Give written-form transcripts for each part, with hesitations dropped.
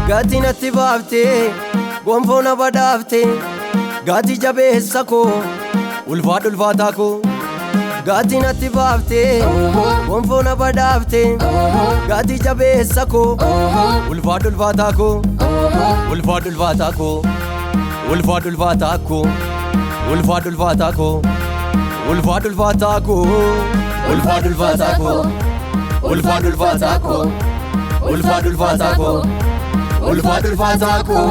Gati natti baafte gonfoo na badhaafte Gati jabeessa koo ulfaadhu ulfaataa koo Gati natti baafte gonfoo na badhaafte Gati jabeessa koo ulfaadhu ulfaataa koo ulfaadhu ulfaataa koo ulfaadhu ulfaataa koo ulfaadhu ulfaataa koo ulfaadhu ulfaataa koo ulfaadhu ulfaataa koo ulfaadhu ulfaataa koo ulfaadhu ulfaataa koo ulfaadhu ulfaataa koo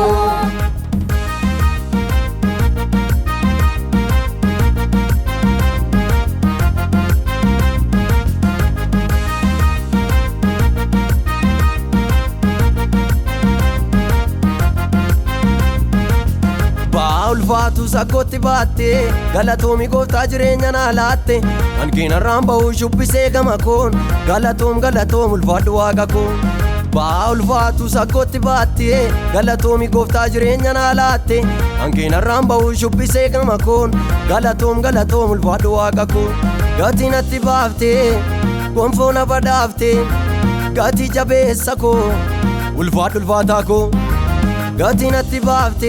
ulfaatu sakkootti baatte galatoomi gooftaa jireenya naa laatte kan keenarraan ba'uu shubbisee gama koon galatoom ulfaadhu waaqa koon ba'aa ulfaatu sakkootti baatte galatoomi gooftaa jireenya naa laatte kan keenarraan ba'uu shubbisee gama koon galatoom ulfaadhu waaqa koon Gati natti baafte gonfoo na badhaafte Gati jabeessa koo ulfaadhu ulfaataa koo Gati natti baafte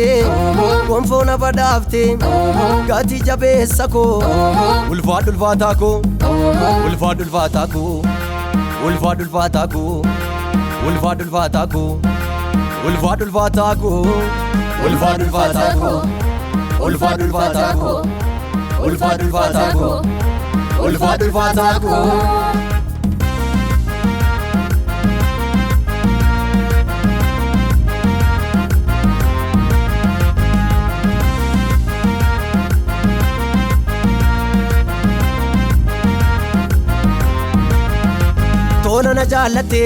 gonfoo na badhaafte Gati jabeessa koo ulfaadhu ulfaataa koo ulfaadhu ulfaataa koo ulfaadhu ulfaataa koo ulfaadhu ulfaataa koo ulfaadhu ulfaataa koo ulfaadhu ulfaataa koo ulfaadhu ulfaataa koo ulfaadhu ulfaataa koo ulfaadhu ulfaataa koo Tola na jaalatte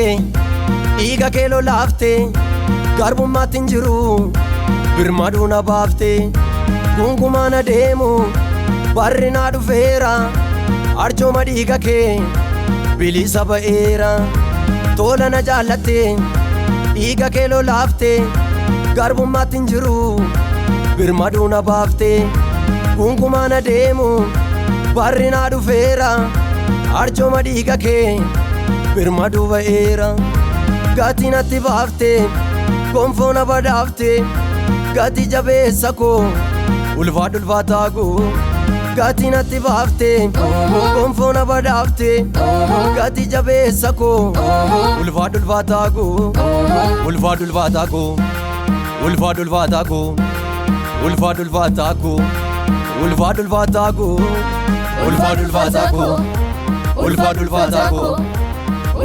dhiiga kee lolaafte garbummaatti hin jiru birmaduu na baafte gungumaa na deemu barri naa dhufeera arjooma dhiiga kee bilisa ba'eera Tola na jaalatte dhiiga kee lolaafte garbummaatti hin jiru birmaduu na baafte gungumaa na deemu barri naa dhufeera arjooma dhiiga kee birmaduu ba'eera Gati natti baafte gonfoo na badhaafte Gati jabeessa koo ulfaadhu ulfaataa koo Gati natti baafte gonfoo na badhaafte Gati jabeessa koo ulfaadhu ulfaataa koo ulfaadhu ulfaataa koo ulfaadhu ulfaataa koo ulfaadhu ulfaataa koo ulfaadhu ulfaataa koo ulfaadhu ulfaataa koo ulfaadhu ulfaataa koo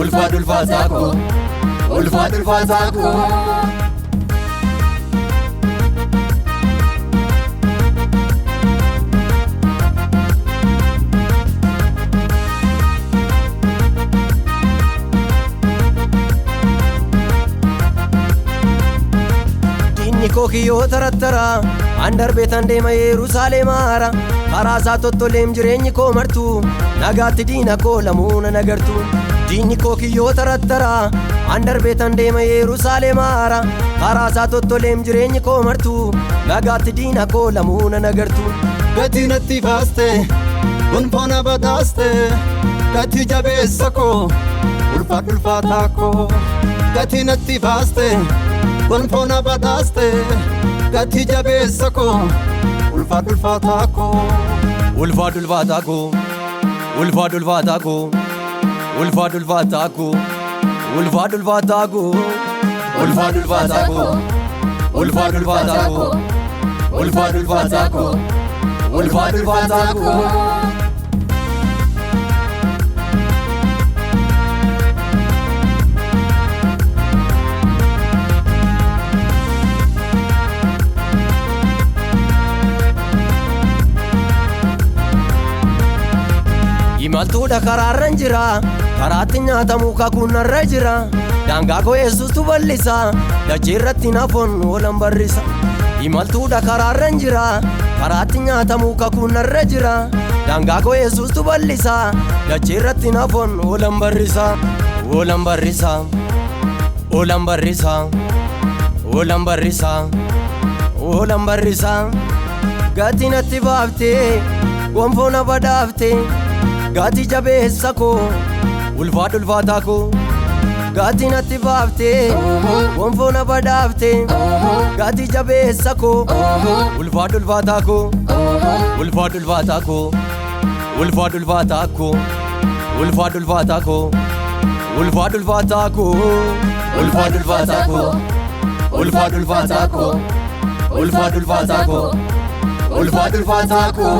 ulfaadhu ulfaataa koo ulfaadhu ulfaataa koo Diinni koo kiyyoo tarattara an darbeetan deema Yerusaalem haara karaa isaa tottoleem jireenyi koo martu nagaatti diina koo lamuu na nagartu Diinni koo kiyyoo tarattara an darbeetan deema Yerusaalem haara karaa isaa tottoleem jireenyi koo martu nagaatti diina koo lamuu na nagartu Gati natti baaste gonfoo na badhaaste Gati jabeessa koo ulfaadhu ulfaataa koo Gati natti baaste gonfoo na badhaaste Gati jabeessa koo ulfaadhu ulfaataa koo ulfaadhu ulfaataa koo ulfaadhu ulfaataa koo ulfaadhu ulfaataa koo ulfaadhu ulfaataa koo ulfaadhu ulfaataa koo ulfaadhu ulfaataa koo ulfaadhu ulfaataa koo ulfaadhu ulfaataa koo Imaltuudha karaarran jira karaatti nyaatamu kakuunarra jira daangaa koo Yesuustu bal'isa dachee irratti nafoon oolan barrisa Imaltuudha karaarran jira karaatti nyaatamu kakuunarra jira daangaa koo Yesuustu bal'isa dachee irratti nafoon oolan barrisa oolan barrisa oolan barrisa oolan barrisa oolan barrisa Gati natti baafte gonfoo na badhaafte Gati jabeessa koo ulfaadhu ulfaataa koo Gati natti baafte gonfoo na badhaafte Gati jabeessa koo ulfaadhu ulfaataa koo ulfaadhu ulfaataa koo ulfaadhu ulfaataa koo ulfaadhu ulfaataa koo ulfaadhu ulfaataa koo ulfaadhu ulfaataa koo ulfaadhu ulfaataa koo ulfaadhu ulfaataa koo ulfaadhu ulfaataa koo